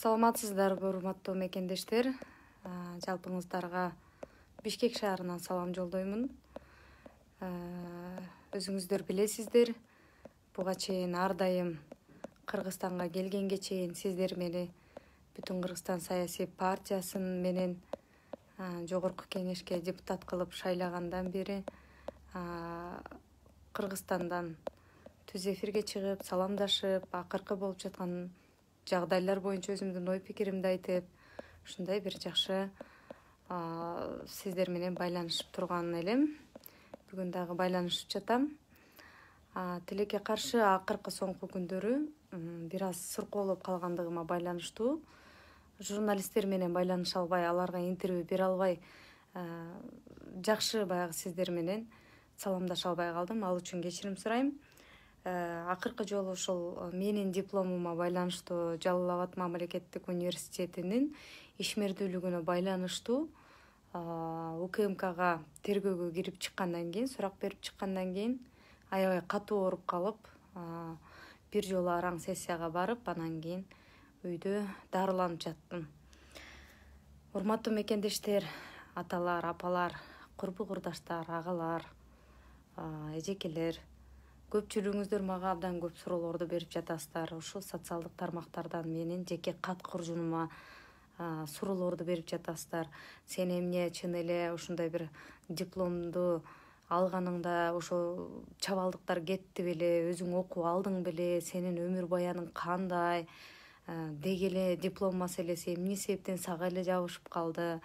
Саламатсыздарбы, урматтуу мекендештер. Жалпыңыздарга Бишкек шаарынан салам жолдоймун. Өзүңүздөр билесиздер, буга чейин ар дайым Кыргызстанга келгенге чейин сиздер мени Бүтүн Кыргызстан саясий партиясын менен жогорку кеңешке депутат кылып шайлагандан бери Кыргызстандан түз эфирге чыгып, саламдашып, акыркы болуп жаткан жагдайлар боюнча өзүмдүн ой пикиримди айтып, ушундай бир жакшы сиздер менен байланышып турган элем. Бүгүн дагы байланышып жатам. Тилекке каршы акыркы соңку күндөрү бир аз суркоолоп калгандыгыма байланыштуу журналисттер менен байланыша албай, аларга интервью бере албай, жакшы баягы сиздер менен саламдаша албай калдым. Ал үчүн кечирим сурайм. Акыркы жолу ушул менин дипломума байланыштуу Жалал Абад мамлекеттик университетинин ишмердүүлүгүнө байланыштуу УКМКга тергөөгө кирип чыккандан кийин, сурак берип чыккандан кийин аябай катуу ооруп калып, бир жолу араң сессияга барып, анан кийин үйдө дарыланып жаттым. Урматтуу мекендештер, аталар, апалар, курбу курдаштар, агалар, эжекелер, көпчүлүгүңүздөр мага абдан көп суроолорду берип жатасыздар. Ушул социалдык тармактардан менин жеке кат куржунума суроолорду берип жатасыздар. Сен эмне чын эле ушундай бир дипломду алганыңда ошол чабалдыктар кетти беле, өзүң окуп алдың беле, сенин өмүр баяның кандай, деги эле диплом маселеси эмне себептен сага эле жабышып калды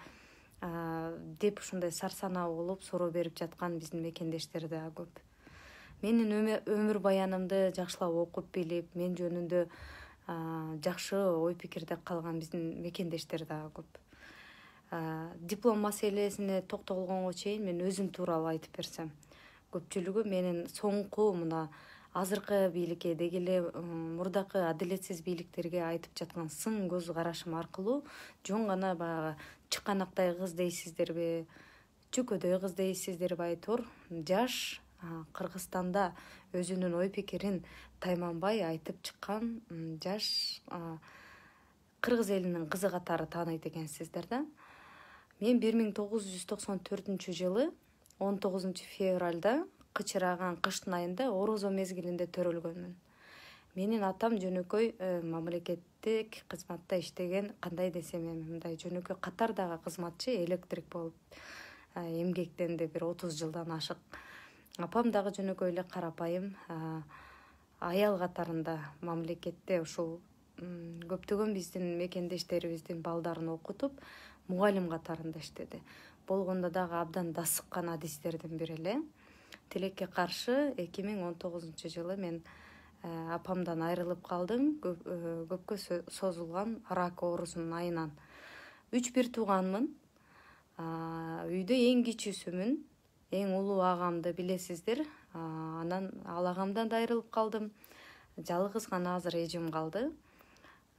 деп ушундай сарсанаа болуп суроо берип жаткан биздин мекендештер да көп. Менин өмүр баянымды жакшылап окуп билип, мен жөнүндө жакшы ой пикирде калган биздин мекендештер да көп. Диплом маселесине токтолгонго чейин мен өзүм тууралуу айтып берсем, көпчүлүгү менин соңку мына азыркы бийликке, деги эле мурдакы адилетсиз бийликтерге айтып жаткан сын көз карашым аркылуу жөн гана баягы чыканактай кыз дейсиздерби, чөкөдөй кыз дейсиздерби айтор, жаш Кыргызстанда өзүнүн ой пикирин тайманбай айтып чыккан жаш кыргыз элинин кызы катары тааныйт экенсиздер да. Мен 1994-жылы 19 февралда кычыраган кыштын айында орозо мезгилинде төрөлгөнмүн. Менин атам жөнөкөй мамлекеттик кызматта иштеген, кандай десем эми мындай жөнөкөй катардагы кызматчы, электрик болуп эмгектенди, бир 30 жылдан ашык. Апам дагы жөнөкөй эле карапайым аял катарында мамлекетте ушул көптөгөн биздин мекендештерибиздин балдарын окутуп, мугалим катарында иштеди. Болгондо дагы абдан дасыккан адистердин бири эле. Тилекке каршы 2019-жылы мен апамдан айрылып калдым, көпкө созулган рак оорусунун айынан. 3-1 тууганмын. Үйдө эң кичүүсүмүн. Эң улуу агамды билесиздер. Анан ал агамдан да айрылып калдым. Жалгыз гана азыр эжим калды.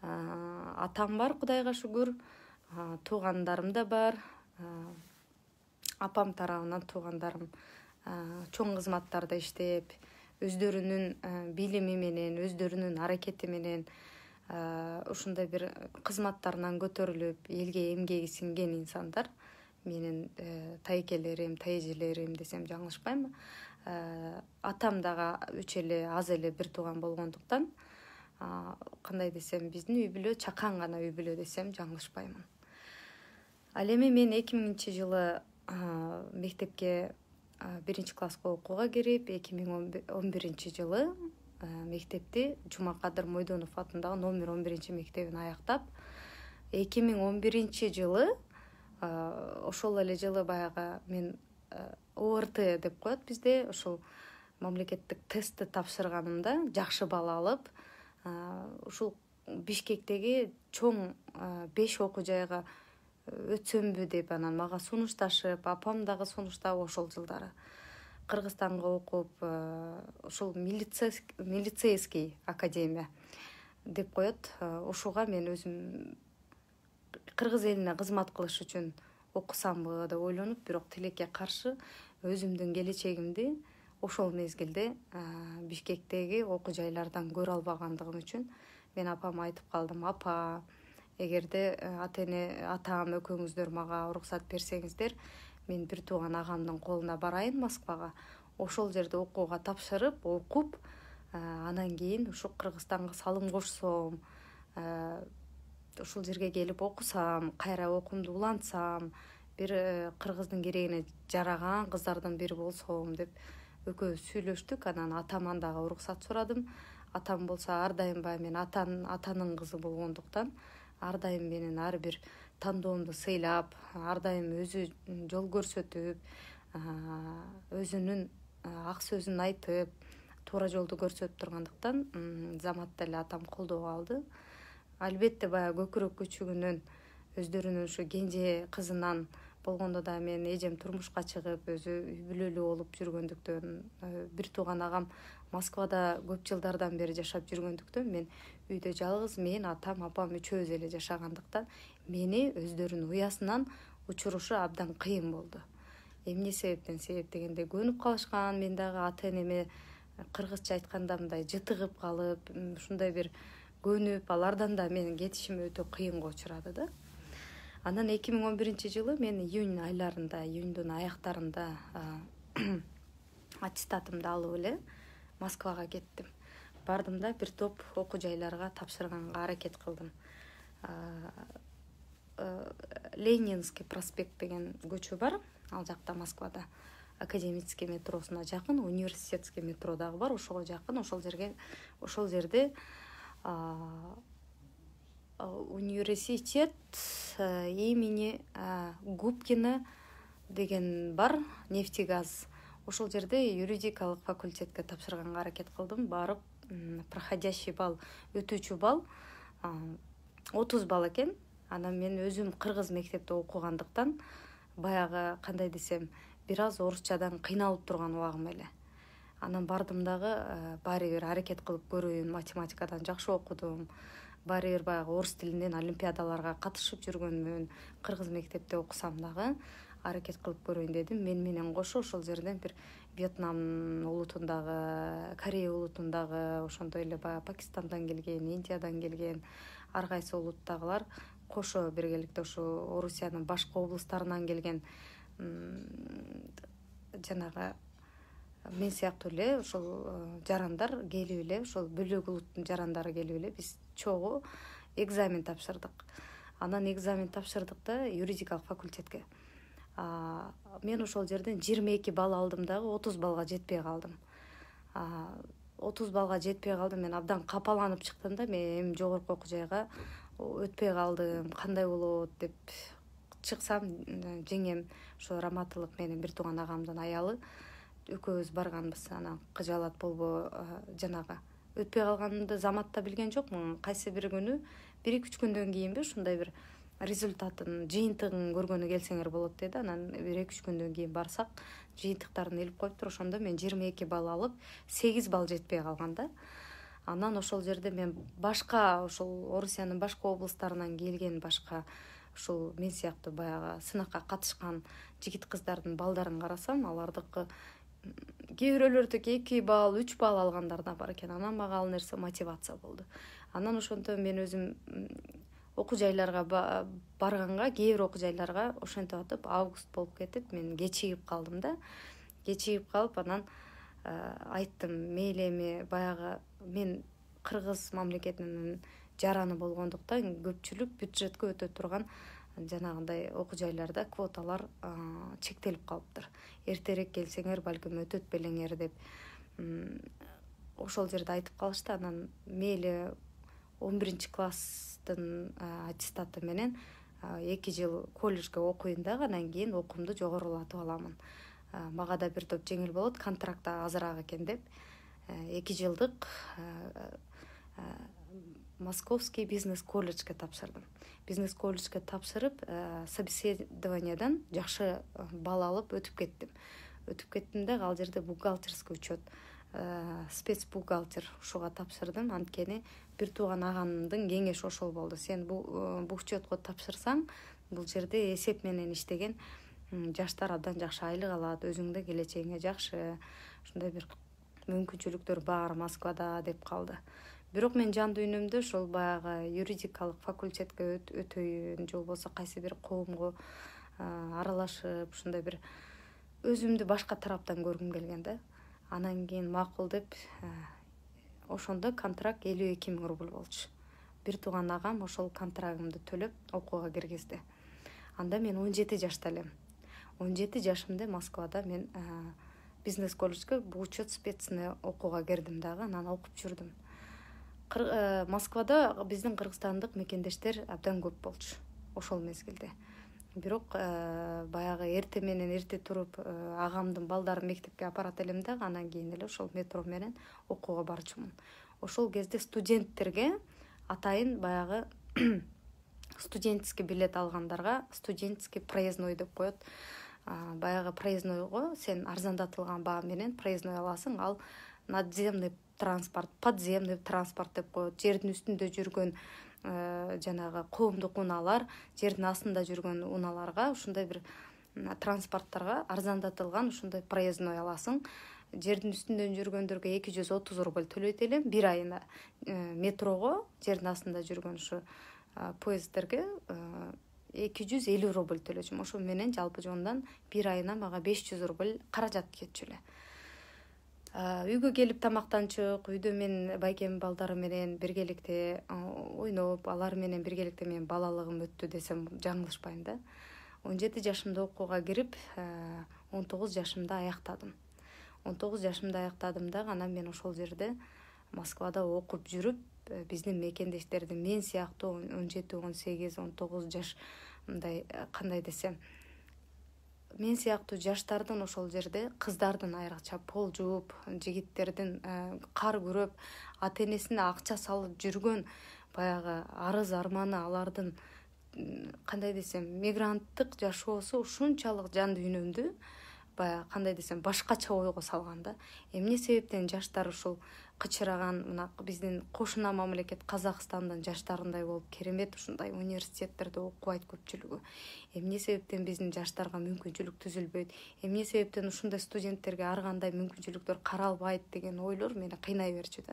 Атам бар, Кудайга шүгүр. Туугандарым да бар. Апам тарабынан туугандарым чоң кызматтарда иштеп, өздөрүнүн билими менен, өздөрүнүн аракети менен ушундай бир кызматтарынан көтөрүлүп, элге эмгеги сиңген инсандар. Менин тайкелерим, тайэжелерим десем жаңылышпайм. Атам дагы үч эле аз эле бир тууган болгондуктан, кандай десем, биздин үй бүлө чакан гана үй бүлө десем жаңылышпаймын. Ал эми мен 2000-жылы мектепке 1-класска окууга кирип, 2011-жылы мектепти Жумакадыр Мойдонов атындагы номер 11-мектебин аяктап, 2011-жылы ошол эле жылы баягы мен ОРТ деп коет бизде, ошол мамлекеттик тестти тапшырганымда жакшы бал алып, ушул Бишкектеги чоң 5 окуу жайга өтсөмбү деп анан мага сунушташып, апам дагы сунуштап ошол жылдары Кыргызстанга окуп, ушул милицейский академия деп коет. Ушуга мен өзүм кыргыз элине кызмат кылыш үчүн окусамбы деп ойлонуп, бирок тилекке каршы өзүмдүн келечегимди ошол мезгилде Бишкектеги окуу жайлардан көрө албагандыгым үчүн мен апама айтып калдым: апа, эгерде атам экөөңүздөр мага уруксат берсеңиздер, мен бир тууган агамдын колуна барайын Москвага. Ошол жерде окууга тапшырып, окуп, анан кийин ушу Кыргызстанга салым кошсом, ушул жерге келип окусам, кайра окуумду улантсам, бир кыргыздын керегине жараган кыздардын бири болсом деп экөөбүз сүйлөштүк. Анан атаман дагы уруксат сурадым. Атам болсо ар дайым баягы мен атанын кызы болгондуктан ар дайым менин ар бир тандоомду сыйлап, ар дайым өзү жол көрсөтүп, өзүнүн ак сөзүн айтып, туура жолду көрсөтүп тургандыктан заматта эле атам колдоо алды. Албетте баягы көкүрөк күчүгүнөн, өздөрүнүн ушу кенже кызынан болгондо да мен эжем турмушка чыгып, өзү үй бүлөлүү болуп жүргөндүктөн, бир тууган агам Москвада көп жылдардан бери жашап жүргөндүктөн, мен үйдө жалгыз мен, атам, апам үчөөбүз эле жашагандыктан мени өздөрүнүн уясынан учурушу абдан кыйын болду. Эмне себептен? Себеп дегенде көнүп калышкан, мен дагы ата энеме кыргызча айтканда мындай жытыгып калып, ушундай бир көнүп, алардан да менин кетишим өтө кыйынга учурады да. Анан 2011-жылы мен июнь айларында, июндун аяктарында аттестатымды алып эле Москвага кеттим. Бардым да бир топ окуу жайларга тапшырганга аракет кылдым. Ленинский проспект деген көчө бар, ал жакта Москвада. Академический метросуна жакын, университетский метро дагы бар, ошого жакын. Ошол жерде университет имени Губкина деген бар, нефтегаз. Ошол жерде юридикалык факультетке тапшырганга аракет кылдым. Барып, проходящий балл, өтүүчү балл 30 балл экен. Анан мен өзүм кыргыз мектепте окугандыктан баягы кандай десем, бир аз орусчадан кыйналып турган убагым эле. Анан бардым дагы баары бир аракет кылып көрөйүн, математикадан жакшы окудум. Баары бир баягы орус тилинен олимпиадаларга катышып жүргөнмүн. Кыргыз мектепте окусам дагы аракет кылып көрөйүн дедим. Мен менен кошо ошол жерден бир Вьетнам улутундагы, Корея улутундагы, ошондой эле баягы Пакистандан келген, Индиядан келген ар кайсы улуттагылар кошо биргеликте ошо Орусиянын башка облустарынан келген жанагы мен сыяктуу эле ошол жарандар келип эле, ошол бөлөк улуттун жарандары келип эле биз чогуу экзамен тапшырдык. Анан экзамен тапшырдык да юридикалык факультетке. Мен ошол жерден 22 балл алдым дагы 30 баллга жетпей калдым. 30 баллга жетпей калдым, мен абдан капаланып чыктым да, мен эми жогорку окуу жайга өтпөй калдым, кандай болот деп чыксам, жеңем ошо раматылык менин бир тууган агамдын аялы, экөөбүз барганбыз. Анан кыжалат болбо, жанагы өтпөй калганымды заматта билген жокмун. Кайсы бир күнү 1-2 күндөн кийинби ушундай бир результатын, жыйынтыгын көргөнү келсеңер болот деди. Анан 1-2 күндөн кийин барсак, жыйынтыктарын илип коюптур. Ошондо мен 22 балл алып, 8 балл жетпей калган да. Анан ошол жерде мен башка ошол Орусиянын башка облустарынан келген башка ушул мен сыяктуу баягы сынакка катышкан жигит кыздардын балдарын карасам, алардыкы кээ бирөөлөрдүкү 2 балл, 3 балл алгандар да бар экен. Анан мага ал нерсе мотивация болду. Анан ошондо мен өзүм окуу жайларга барганга, кээ бир окуу жайларга ошентип атып август болуп кетип, мен кечигип калдым да. Кечигип калып, анан айттым, мейли эми баягы мен кыргыз мамлекетинин жараны болгондуктан көпчүлүк бюджетке өтө турган жанагындай окуу жайларда квоталар чектелип калыптыр. Эртерээк келсеңер балким өтөт белеңер деп ошол жерде айтып калышты. Анан мейли 11-класстын аттестаты менен 2 жыл колледжге окуйн дагы, анан кийин окуумду жогорулатып аламын. Мага да бир топ жеңил болот, контракт азыраак экен деп 2 жылдык Московский бизнес колледжге тапшырдым. Бизнес колледжге тапшырып, собеседованиядан жакшы балл алып өтүп кеттим. Өтүп кеттим да, ал жерде бухгалтерский учет, спецбухгалтер ушуга тапшырдым. Анткени бир тууган агамдын кеңеши ошол болду. Сен бул учетко тапшырсаң, бул жерде эсеп менен иштеген жаштар абдан жакшы айлык алат, өзүңдө келечегиңе жакшы, ушундай бир мүмкүнчүлүктөр бар Москвада деп калды. Бирок мен жан дүйнөмдө ошол баягы юридикалык факультетке өтөйүн же болбосо кайсы бир коомго аралашып ушундай бир өзүмдү башка тараптан көргүм келген да. Анан кийин макул деп ошондо контракт 52.000 рубль болчу. Бир тууган агам ошол контрагымды төлөп окууга киргизди. Анда мен 17 жашта элем. 17 жашымда Москвада мен бизнес колледжге учет спецне окууга кирдим дагы, анан окуп жүрдүм. Москвада биздин кыргызстандык мекендештер абдан көп болчу ошол мезгилде. Бирок баягы эрте менен эрте туруп агамдын балдарын мектепке апарат элем дагы, анан кийин эле ошол метро менен окууга барчумун. Ошол кезде студенттерге атайын баягы студенческий билет алгандарга студенческий проездной деп коет. Баягы проезднойго сен арзандатылган баа менен проездной аласың, ал надземный транспорт, подземный транспорт деп коет. Жердин үстүндө жүргөн жанагы коомдук унаалар, жердин астында жүргөн унааларга ушундай бир транспорттарга арзандатылган ушундай проездной аласың. Жердин үстүндөн жүргөндөргө 230 рубль төлөйт элем бир айына. Метрого жердин астында жүргөн ушу поезддерге 250 рубль төлөчүм. Ошо менен жалпы жондан бир айына мага 500 рубль каражат кетчү эле. Үйгө келип тамактанчык, үйдө мен байкемдин балдары менен биргеликте ойноп, алар менен биргеликте менин балалыгым өттү десем жаңылышпайм да. 17 жашымда окууга кирип, 19 жашымда аяктадым. 19 жашымда аяктадым да, анан мен ошол жерде Москвада окуп жүрүп, биздин мекендештердин мен сыяктуу 17, 18, 19 жаш мындай кандай десем, мен сыяктуу жаштардын ошол жерде кыздардын айрыкча пол жууп, жигиттердин кар күрөп, ата энесине акча салып жүргөн баягы арыз арманы, алардын кандай десем, мигранттык жашоосу ушунчалык жан дүйнөмдү баягы кандай десем башкача ойго салган да. Эмне себептен жаштар ушул кычыраган мына биздин кошуна мамлекет Казакстандын жаштарындай болуп керемет ушундай университеттерде окубайт көпчүлүгү? Эмне себептен биздин жаштарга мүмкүнчүлүк түзүлбөйт? Эмне себептен ушундай студенттерге ар кандай мүмкүнчүлүктөр каралбайт деген ойлор мени кыйнай берчү да.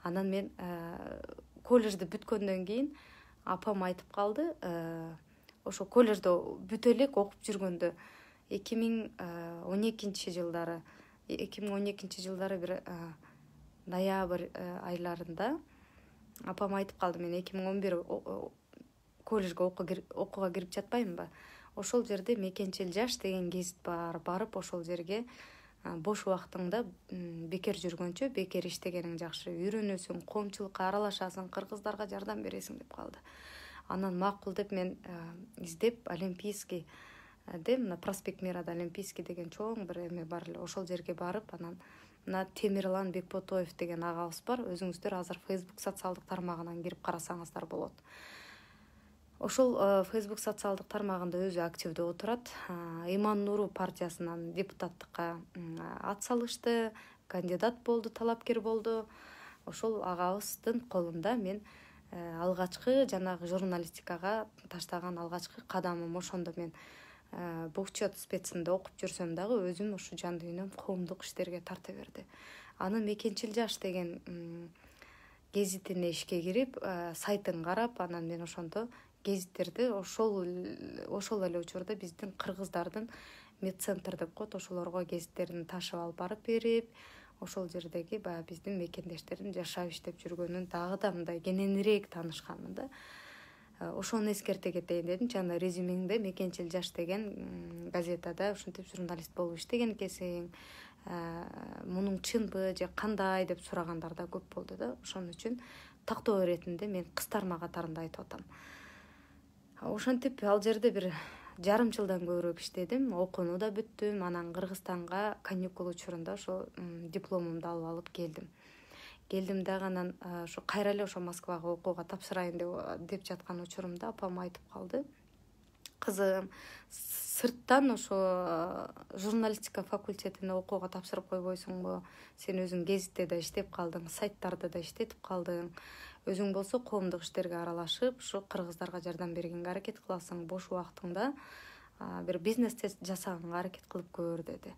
Анан мен колледжди бүткөндөн кийин апам айтып калды, ошо колледжди бүтө элек окуп жүргөндө 2012 жылдары бир ноябрь айларында апам айтып калды, мен 2011 колледжге окууга кирип жатпаймынбы? Ошол жерде мекенчил жаш деген гезит бар, барып ошол жерге бош убактыңда бекер жүргөнчө бекер иштегениң жакшы, үйрөнөсүң, коомчулукка аралашасың, кыргыздарга жардам бересиң деп калды. Анан макул деп мен издеп Олимпийский мына проспект Мирада Олимпийский деген чоң бир эме бар эле, ошол жерге барып, анан мына Темирлан Бекботоев деген агабыз бар, өзүңүздөр азыр Facebook социалдык тармагынан кирип карасаңыздар болот. Ошол Facebook социалдык тармагында өзү активдүү отурат. Иман Нуру партиясынан депутаттыкка ат салышты, кандидат болду, талапкер болду. Ошол агабыздын колунда мен алгачкы жанагы журналистикага таштаган алгачкы кадамым ошондо. Мен бухчет специнде окуп жүрсөм дагы өзүм ушу жан дүйнөм коомдук иштерге тарта берди. Анын Мекенчил жаш деген гезитине ишке кирип, сайтын карап, анан мен ошондо гезиттерди ошол эле учурда биздин кыргыздардын медцентр деп коет, ошолорго гезиттерин ташып алып барып берип, ошол жердеги баягы биздин мекендештердин жашап иштеп жүргөнүн дагы да мындай кененирээк таанышканмын да. Ошону эскерте кетейин дедим. Жана резюмеңде Мекенчил жаш деген газетада ушинтип журналист болуп иштеген экенсиң, мунун чынбы же кандай деп сурагандар да көп болду да. Ошон үчүн тактоо иретинде мен кыстарма катарында айтып атам. Ошентип ал жерде бир жарым жылдан көбүрөөк иштедим, окууну да бүттүм, анан Кыргызстанга каникул учурунда ошо дипломумду алып келдим. Келдим дагы анан ошо кайра эле ошо Москвага окууга тапшырайын деп жаткан учурумда апам айтып калды. Кызым, сырттан ошо журналистика факультетине окууга тапшырып койбойсуңбу? Сен өзүң гезитте да иштеп калдың, сайттарда да иштетип калдың. Өзүң болсо коомдук иштерге аралашып, ушу кыргыздарга жардам бергенге аракет кыласың. Бош убактыңда бир бизнес жасаганга аракет кылып көр деди.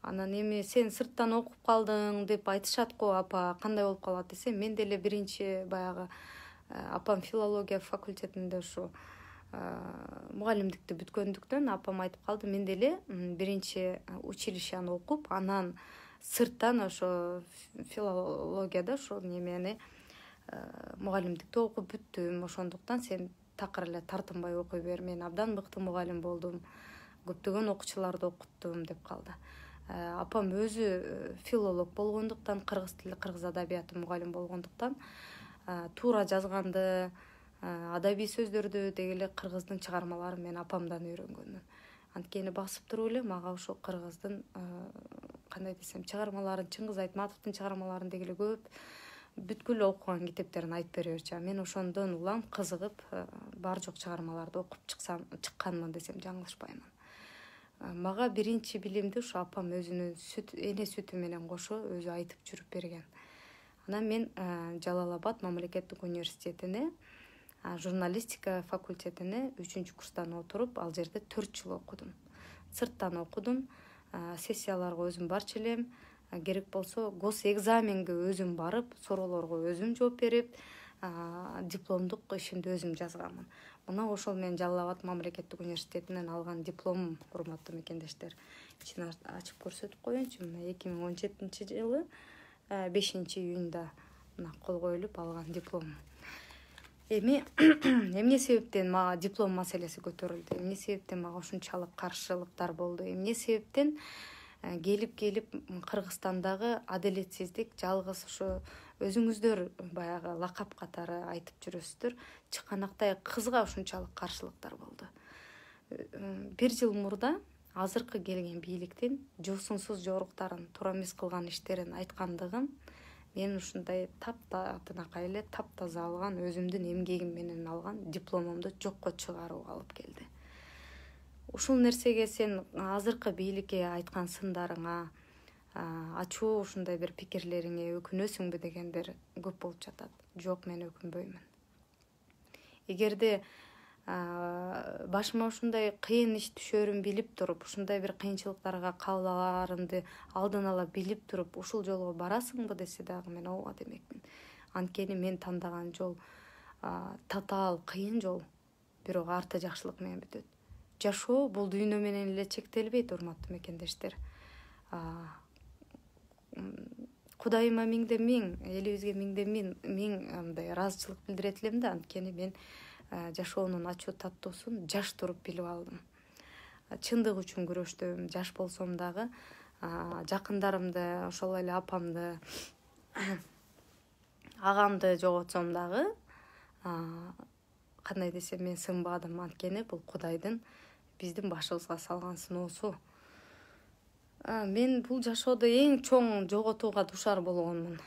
Анан эми сен сырттан окуп калдың деп айтышат го, апа кандай болуп калат десем, мен деле биринчи баягы апам филология факультетинде ушу мугалимдикти бүткөндүктөн апам айтып калды, мен деле биринчи училищени окуп, анан сырттан ошо филологияда ошо немени мугалимдикти окуп бүттүм. Ошондуктан сен такыр эле тартынбай окуй бер, мен абдан мыкты мугалим болдум, көптөгөн окуучуларды окуттум деп калды. Апам өзү филолог болгондуктан, кыргыз тили, кыргыз адабияты мугалим болгондуктан туура жазганды, адабий сөздөрдү деги эле кыргыздын чыгармаларын мен апамдан үйрөнгөнмүн. Анткени басып туруп эле мага ошо кыргыздын кандай десем чыгармаларын, Чыңгыз Айтматовдун чыгармаларын деги эле көп бүткүл окуган китептерин айтып бере берчү. Мен ошондон улам кызыгып бар жок чыгармаларды окуп чыкканмын десем жаңылышпаймын. Мага биринчи билимди ушу апам өзүнүн эне сүтү менен кошо өзү айтып жүрүп берген. Анан мен Жалал Абад мамлекеттик университетине журналистика факультетине 3-курстан отуруп, ал жерде 4 жыл окудум. Сырттан окудум, сессияларга өзүм барчу элем, керек болсо гос экзаменге өзүм барып, суроолорго өзүм жооп берип, дипломдук ишимди өзүм жазганмын. Мына ошол мен Жалал Абад мамлекеттик университетинен алган дипломум, урматтуу мекендештер. Ичин ачып көрсөтүп коеюнчу. Мына 2017-жылы 5-июнда мына кол коюлуп алган дипломум. Эми эмне себептен мага диплом маселеси көтөрүлдү? Эмне себептен мага ушунчалык каршылыктар болду? Эмне себептен келип Кыргызстандагы адилетсиздик жалгыз ошо өзүңүздөр баягы лакап катары айтып жүрөсүздөр, чыканактай кызга ушунчалык каршылыктар болду? 1 жыл мурда азыркы келген бийликтин жосунсуз жоруктарын, туура эмес кылган иштерин айткандыгын мен ушундай таптатынакай эле таптаза алган, өзүмдүн эмгегим менен алган дипломумду жокко чыгарууга алып келди. Ушул нерсеге сен азыркы бийликке айткан сындарыңа, ачуу ушундай бир пикирлериңе өкүнөсүңбү дегендер көп болуп жатат. Жок, мен өкүнбөймүн. Эгерде башыма ушундай кыйын иш түшөрүн билип туруп, ушундай бир кыйынчылыктарга кабылаарымды алдын ала билип туруп, ушул жолго барасыңбы десе дагы мен ооба демекмин. Анткени мен тандаган жол татаал кыйын жол, бирок арты жакшылык менен бүтөт. Жашоо бул дүйнө менен эле чектелбейт, урматтуу мекендештер. Кудайыма миңден миң, элибизге миңден миң мындай ыраазычылык билдирет элем да, анткени мен жашоонун ачуу таттуусун жаш туруп билип алдым. Чындык үчүн күрөштөм, жаш болсом дагы, жакындарымды, ошол эле апамды, агамды жоготсом дагы, кандай десем мен сынбадым, анткени бул Кудайдын биздин башыбызга салган сыноосу. Мен бул жашоодо эң чоң жоготууга душар болгонмун.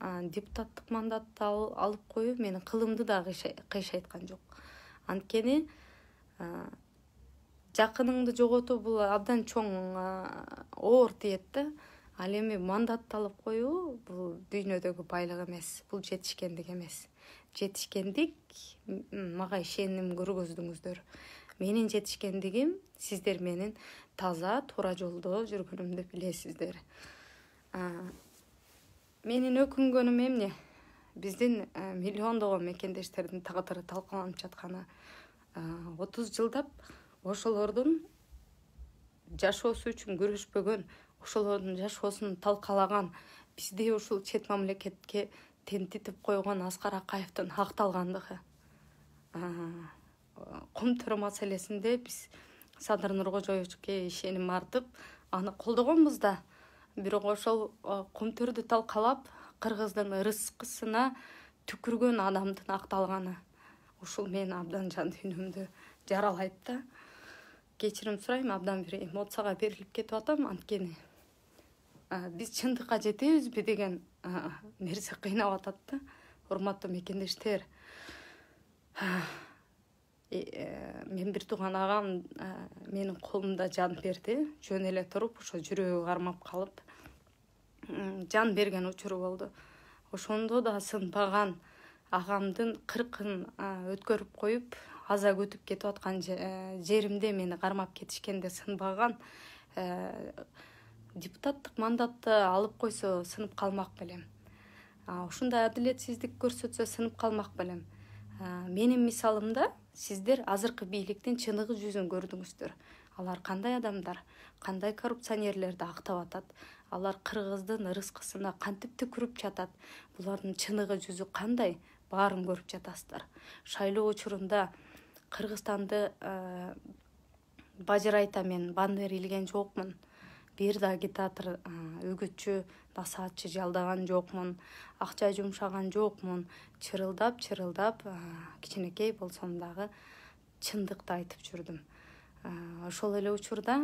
Депутаттык мандатты алып коюу менин кылымды да кыйшайткан жок. Анткени жакыныңды жоготуу бул абдан чоң оор тиет да. Ал эми мандатты алып коюу бул дүйнөдөгү байлык эмес, бул жетишкендик эмес. Жетишкендик мага ишеним көргөздүңүздөр. Менин жетишкендигим сиздер менин таза, туура жолдо жүргөнүмдү билесиздер. Менин өкүнгөнүм эмне? Биздин миллиондогон мекендештердин тагдыры талкаланып жатканы. 30 жылдап ошолордун жашоосу үчүн күрөшпөгөн, ошолордун жашоосун талкалаган, бизди ушул чет мамлекетке тентитип койгон Аскар Акаевдин акталгандыгы. Кум-төрө маселесинде биз Садыр Нуркожоевичке ишеним артып, аны колдогонбуз да. Бирок ошол кум-төрдү талкалап, кыргыздын ырыскысына түкүргөн адамдын акталганы. Ушул мени абдан жан дүйнөмдү жаралайт да. Кечирим сурайм, абдан бир эмоцияга берилип кетип атам, анткени биз чындыкка жетебизби деген нерсе кыйнап атат да. Урматтуу мекендештер, мен бир тууган агам менин колумда жан берди. Жөн эле туруп, ошо жүрөгү кармап калып жан берген учуру болду. Ошондо да сынбаган агамдын 40-ын өткөрүп коюп, аза күтүп кетип аткан жеримде мени кармап кетишкенде сынбаган депутаттык мандатты алып койсо сынып калмак белем. Ушундай адилетсиздик көрсөтсө сынып калмак белем. Менин мисалымда сиздер азыркы бийликтин чыныгы жүзүн көрдүңүздөр. Алар кандай адамдар, кандай коррупционерлерди актап атат. Алар кыргыздын ырыскысына кантип түкүрүп жатат. Булардын чыныгы жүзү кандай? Баарын көрүп жатасыздар. Шайлоо учурунда Кыргызстанды бажырайта мен бандер илген жокмун. Бир да агитатор, үгүтчү, насаатчы жалдаган жокмун. Акча жумшаган жокмун. Чырылдап кичинекей болсом дагы чындыкты айтып жүрдүм. Ошол эле учурда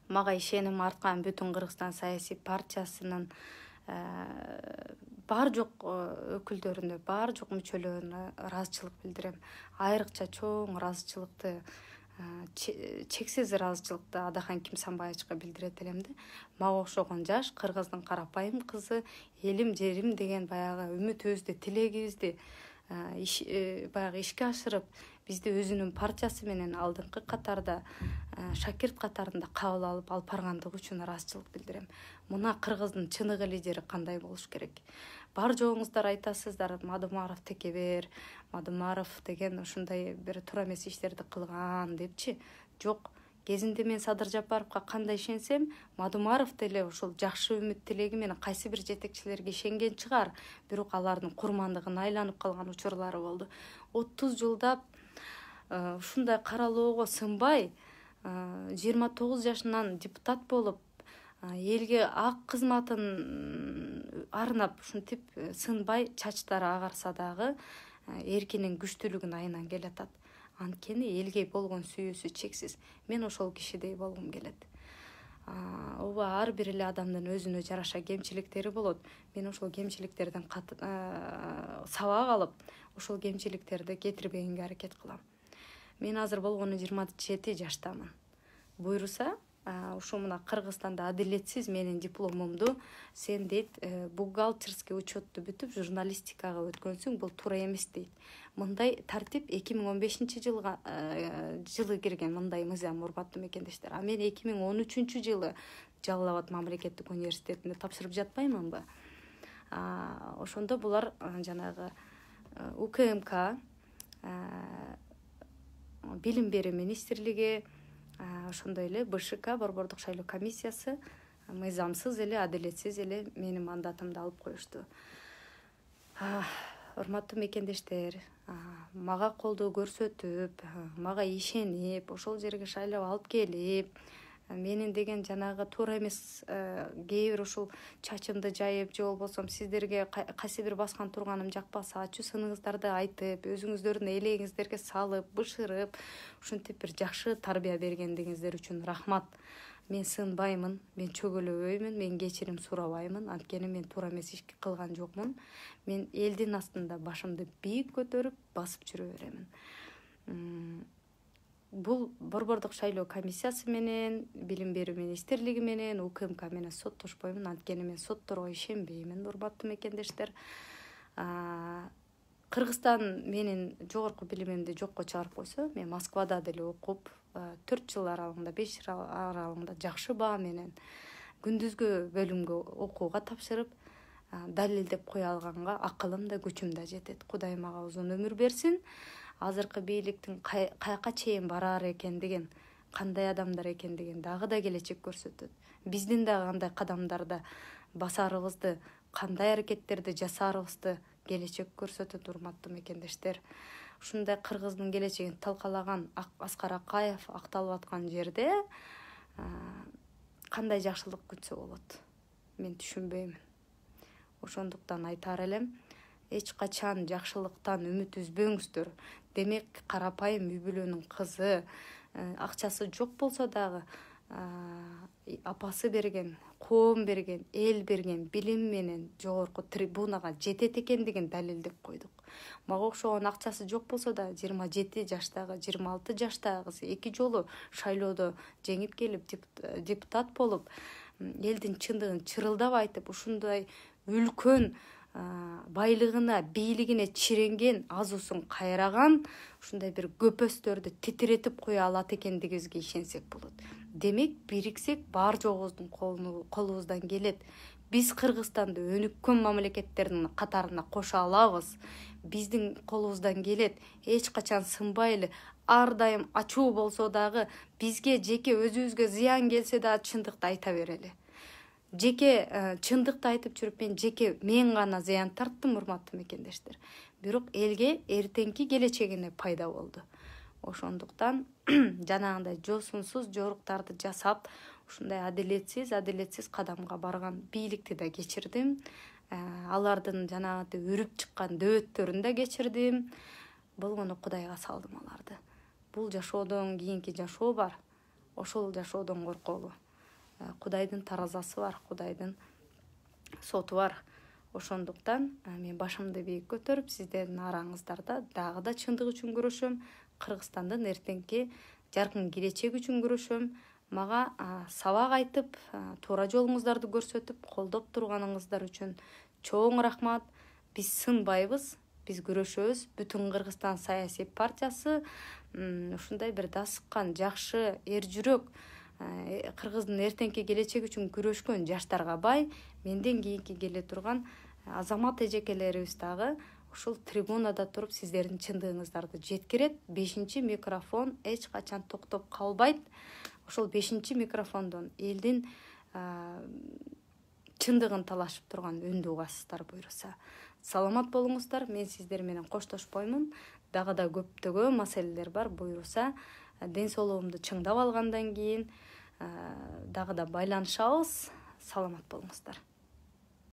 мага ишеним арткан бүтүн Кыргызстан саясий партиясынын бар жок өкүлдөрүнө, бар жок мүчөлөрүнө ыраазычылык билдирем. Айрыкча чоң ыраазычылыкты, чексиз ыраазычылыкты Адахан Кимсанбаевичке билдирет элем да. Мага окшогон жаш кыргыздын карапайым кызы, элим жерим деген баягы үмүтүбүздү, тилегибизди баягы ишке ашырып, бизди өзүнүн партиясы менен алдыңкы катарда, шакирт катарында кабыл алып баргандыгы үчүн ыраазычылык билдирем. Мына кыргыздын чыныгы лидери кандай болуш керек? Бар жоңуздар айтасыздар, Мадумаров текебер, Мадумаров деген ушундай бир туура эмес иштерди кылган депчи. Жок, кезинде мен Садыр Жапаровго кандай ишенсем, Мадумаров деле ушул жакшы үмүт тилеги менен кайсы бир жетекчилерге ишенген чыгар. Бирок алардын курмандыгына айланып калган учурлары болду. 30 жылдап ушундай каралоого сынбай, 29 жашынан депутат болуп, элге ак кызматын арнап, ушинтип сынбай чачтары агарса дагы эркинин күчтүүлүгүн айынан келатат. Анткени элге болгон сүйүүсү чексиз. Мен ошол кишидей болгум келет. Ооба, ар бир эле адамдын өзүнө жараша кемчиликтери болот. Мен ошол кемчиликтерден сабак алып, ошол кемчиликтерди кетирбегенге аракет кылам. Мен азыр болгону 27 жаштамын. Буйруса, ушу мына Кыргызстанда адилетсиз менин дипломумду сен дейт, бухгалтерский учетту бүтүп журналистикага өткөнсүң, бул туура эмес дейт. Мындай тартип 2015 жылы кирген мындай мыйзам, урматтуу мекендештер. Мен 2013 жылы Жалал Абад мамлекеттик университетинде тапшырып жатпаймынбы? Ошондо булар жанагы УКМК, Билим берүү министрлиги, ошондой эле БШК, Борбордук шайлоо комиссиясы мыйзамсыз эле, адилетсиз эле менин мандатымды алып коюшту. Урматтуу мекендештер, мага колдоо көрсөтүп, мага ишенип, ошол жерге шайлап алып келип, менин деген жанагы туура эмес кээ бир ушул чачымды жайып, же болбосо сиздерге кайсы бир баскан турганым жакпаса, ачуу сыныңыздарды айтып, өзүңүздөрдүн элегиңиздерге салып, бышырып, ушинтип бир жакшы тарбия бергендигиңиздер үчүн рахмат. Мен сынбаймын, мен чөгөлөбөймүн, мен кечирим сурабаймын, анткени мен туура эмес иш кылган жокмун. Мен элдин астында башымды бийик көтөрүп, басып жүрө беремин. Бул Борбордук шайлоо комиссиясы менен, Билим берүү министрлиги менен, УКМК менен соттошпоймун, анткени мен сотторго ишенбеймин, урматтуу мекендештер. Кыргызстан менин жогорку билимимди жокко чыгарып койсо, мен Москвада деле окуп, 4 жыл аралыгында, 5 жыл аралыгында жакшы баа менен күндүзгү бөлүмгө окууга тапшырып, далилдеп кое алганга акылым да күчүм да жетет. Кудай мага узун өмүр берсин. Азыркы бийликтин каяка чейин барар экендигин, кандай адамдар экендигин дагы да келечек көрсөтөт. Биздин дагы кандай кадамдарда басарыбызды, кандай аракеттерди жасарыбызды келечек көрсөтөт, урматтуу мекендештер. Ушундай Кыргыздын келечегин талкалаган Аскар Акаев акталып аткан жерде кандай жакшылык күтсө болот? Мен түшүнбөйм. Ошондуктан айтар элем, эч качан жакшылыктан үмүт үзбөңүздөр. Демек, карапайым үй бүлөнүн кызы, акчасы жок болсо дагы апасы берген, коом берген, эл берген билим менен жогорку трибунага жетет экендигин далилдеп койдук. Мага окшогон акчасы жок болсо да 27 жаштагы, 26 жаштагы кыз 2 жолу шайлоодо жеңип келип депутат болуп, элдин чындыгын чырылдап айтып, ушундай үлкөн байлыгына, бийлигине чиренген, азуусун кайраган ушундай бир көпөстөрдү титиретип кое алат экендигибизге ишенсек болот. Демек, бириксек бар жогубуздун колубуздан келет. Биз Кыргызстанды өнүккөн мамлекеттердин катарына кошо алабыз. Биздин колубуздан келет. Эч качан сынбайлы, ар дайым ачуу болсо дагы, бизге жеке өзүбүзгө зыян келсе да чындыкты айта берели. Жеке чындыкты айтып жүрүп мен гана зыян тарттым, урматтуу мекендештер. Бирок элге эртеңки келечегине пайда болду. Ошондуктан жанагындай жосунсуз жоруктарды жасап, ушундай адилетсиз кадамга барган бийликти да кечирдим. Алардын жанагы үрүп чыккан дөбөттөрүн да кечирдим. Болгону Кудайга салдым аларды. Бул жашоодон кийинки жашоо бар. Ошол жашоодон корколу. Кудайдын таразасы бар, Кудайдын соту бар. Ошондуктан мен башымды бийик көтөрүп, сиздердин араңыздарда дагы да чындык үчүн күрөшөм. Кыргызстандын эртеңки жаркын келечеги үчүн күрөшөм. Мага сабак айтып, туура жолуңуздарды көрсөтүп, колдоп турганыңыздар үчүн чоң рахмат. Биз сынбайбыз, биз күрөшөбүз. Бүтүн Кыргызстан саясий партиясы ушундай бир дасыккан, жакшы, эр жүрөк, Кыргыздын эртеңки келечеги үчүн күрөшкөн жаштарга бай. Менден кийинки келе турган азамат эжекелерибиз дагы ушул трибунада туруп сиздердин чындыгыңыздарды жеткирет. 5-чи микрофон эч качан токтоп калбайт. Ошол 5-чи микрофондон элдин чындыгын талашып турган үндү угасыздар буйруса. Саламат болуңуздар. Мен сиздер менен коштошпоймун. Дагы да көптөгөн маселелер бар буйруса. Ден соолугумду чыңдап алгандан кийин дагы да байланышабыз. Саламат болуңуздар.